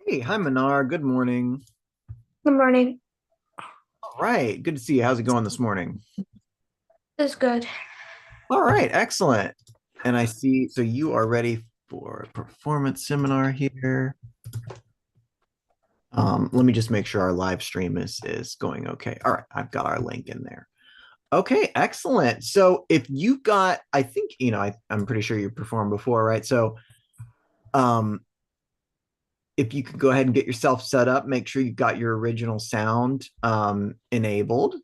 Hey, hi Manar. Good morning. Good morning. All right, good to see you. How's it going this morning? This is good. All right, excellent. And I see, so you are ready for a performance seminar here. Let me just make sure our live stream is going okay. All right, I've got our link in there. Okay, excellent. So if you've got, I think, I'm pretty sure you performed before, right? So um, if you could go ahead and get yourself set up, make sure you've got your original sound enabled.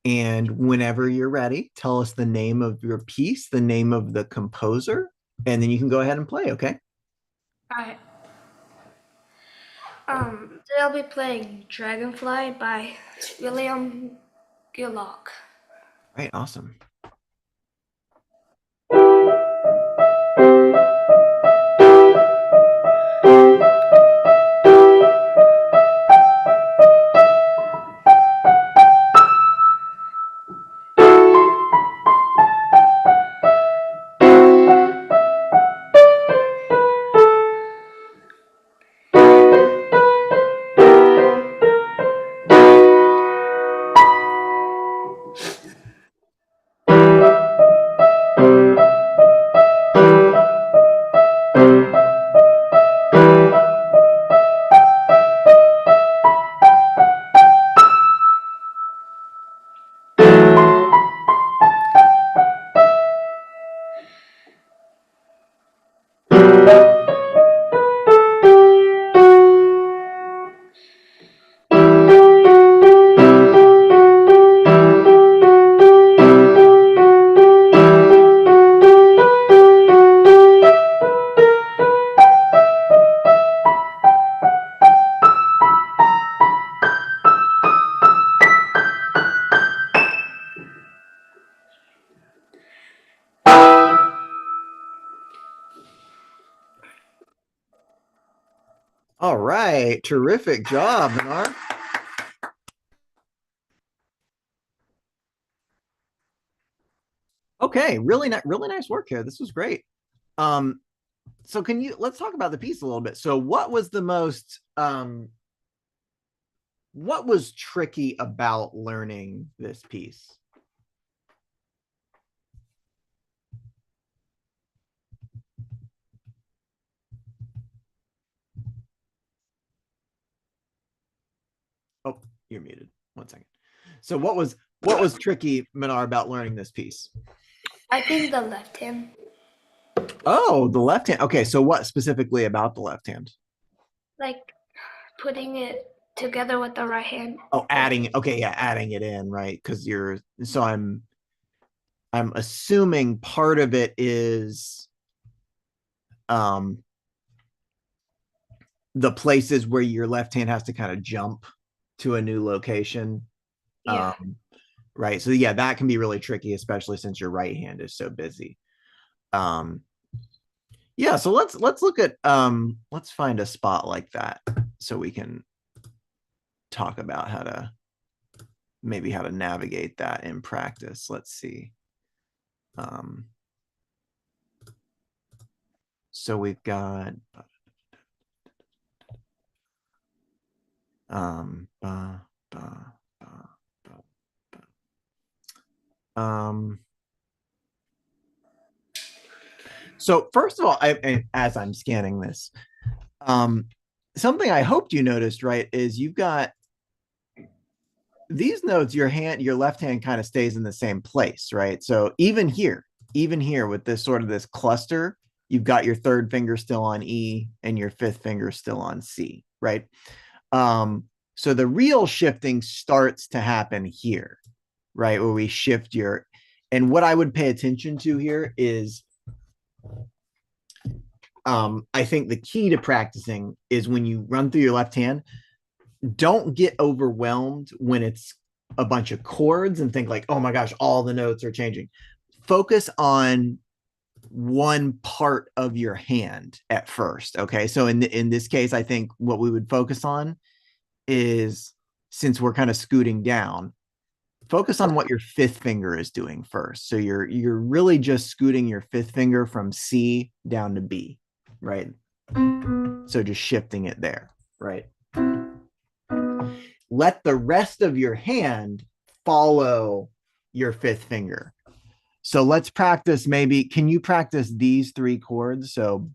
And whenever you're ready, tell us the name of your piece, the name of the composer, and then you can go ahead and play, okay? All right. Today I'll be playing Dragonfly by William Gillock. All right, awesome. All right, terrific job, Minar. Okay, really nice work here. This was great. Um, so let's talk about the piece a little bit. So what was tricky about learning this piece? Oh, you're muted. One second. So what was tricky, Minar, about learning this piece? I think the left hand, Oh, the left hand. Okay, so what specifically about the left hand? like putting it together with the right hand. Oh, adding. Okay, yeah, adding it in, right? Because you're. So I'm assuming part of it is um the places where your left hand has to kind of jump to a new location. Yeah. Um, right. So yeah, that can be really tricky, especially since your right hand is so busy. Um, yeah, so let's look at let's find a spot like that so we can talk about how to navigate that in practice. Let's see. Um, so we've got ba, ba, ba, ba, ba. So first of all, as I'm scanning this, um, something I hoped you noticed, right, is you've got these notes, your left hand kind of stays in the same place, right? So even here with this cluster, you've got your third finger still on E and your fifth finger still on C, right? So the real shifting starts to happen here, right? Where we shift and what I would pay attention to here is I think the key to practicing is when you run through your left hand, don't get overwhelmed when it's a bunch of chords and think like, oh my gosh, all the notes are changing. Focus on one part of your hand at first. Okay. So in this case, I think what we would focus on is, since we're kind of scooting down, focus on what your fifth finger is doing first. So you're really just scooting your fifth finger from C down to B, right? So just shifting it there. right? Let the rest of your hand follow your fifth finger. So let's practice maybe, can you practice these three chords? So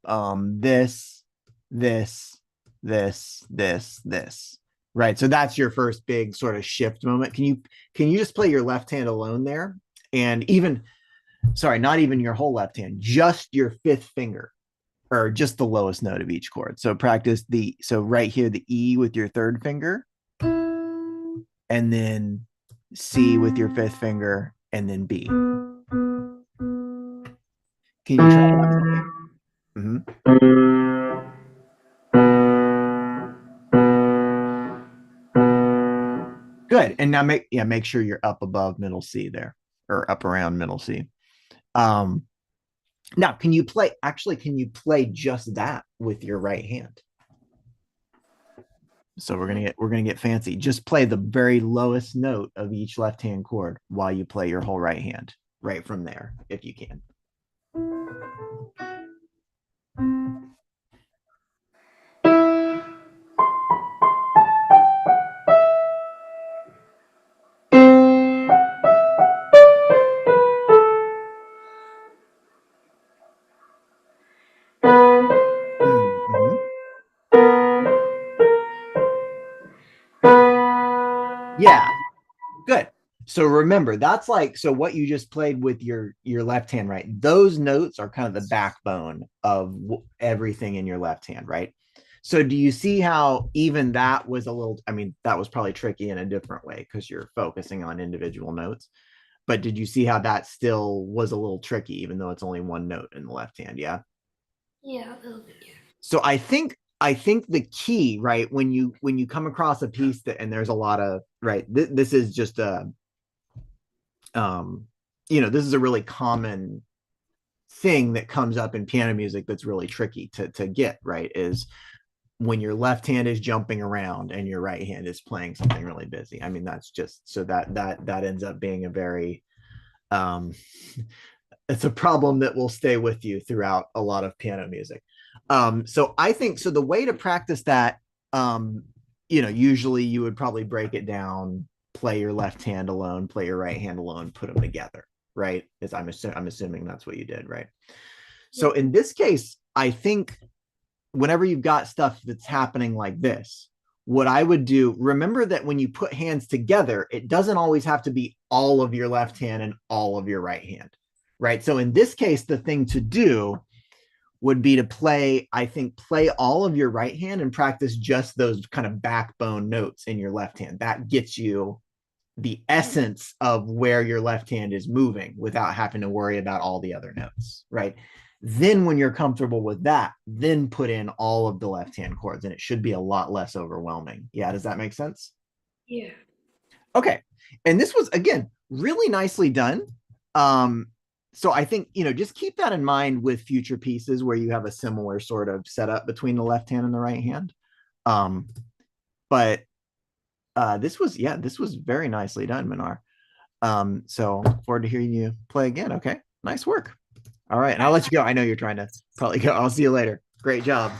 this, this, this. Right. So that's your first big sort of shift moment. Can you just play your left hand alone there? And even, sorry, not even your whole left hand, just your fifth finger or just the lowest note of each chord. So practice so right here, the E with your third finger, and then C with your fifth finger, and then B. Can you try that for me? Mm-hmm. Good. And now make sure you're up above middle C there, or up around middle C. Um, Now, can you play just that with your right hand? So we're gonna get fancy. Just play the very lowest note of each left hand chord while you play your whole right hand, right from there, if you can. Mm-hmm. Yeah, good. So remember, that's like, so what you just played with your left hand, right? Those notes are kind of the backbone of everything in your left hand, right? So do you see how even that was a little, I mean, that was probably tricky in a different way because you're focusing on individual notes. But did you see how that still was a little tricky, even though it's only one note in the left hand? Yeah. Yeah, a little bit. Yeah. So I think the key, right, when you come across a piece that, and there's a lot of, right, this is just a um this is a really common thing that comes up in piano music that's really tricky to get right, is when your left hand is jumping around and your right hand is playing something really busy. I mean, that's just, so that ends up being a very um it's a problem that will stay with you throughout a lot of piano music. So I think, so the way to practice that, usually you would probably break it down, play your left hand alone, play your right hand alone, put them together, right? Is I'm assuming that's what you did, right? So Yeah. in this case, I think whenever you've got stuff that's happening like this, what I would do, remember that when you put hands together, it doesn't always have to be all of your left hand and all of your right hand, right? So in this case, the thing to do would be to play all of your right hand and practice just those kind of backbone notes in your left hand. That gets you the essence of where your left hand is moving without having to worry about all the other notes, right? Then when you're comfortable with that, then put in all of the left hand chords and it should be a lot less overwhelming. Yeah, does that make sense? Yeah. Okay. And this was, again, really nicely done. Um so I think, just keep that in mind with future pieces where you have a similar sort of setup between the left hand and the right hand. Um but this was very nicely done, Minar. So look forward to hearing you play again. Okay. Nice work. All right. And I'll let you go. I know you're trying to probably go. I'll see you later. Great job.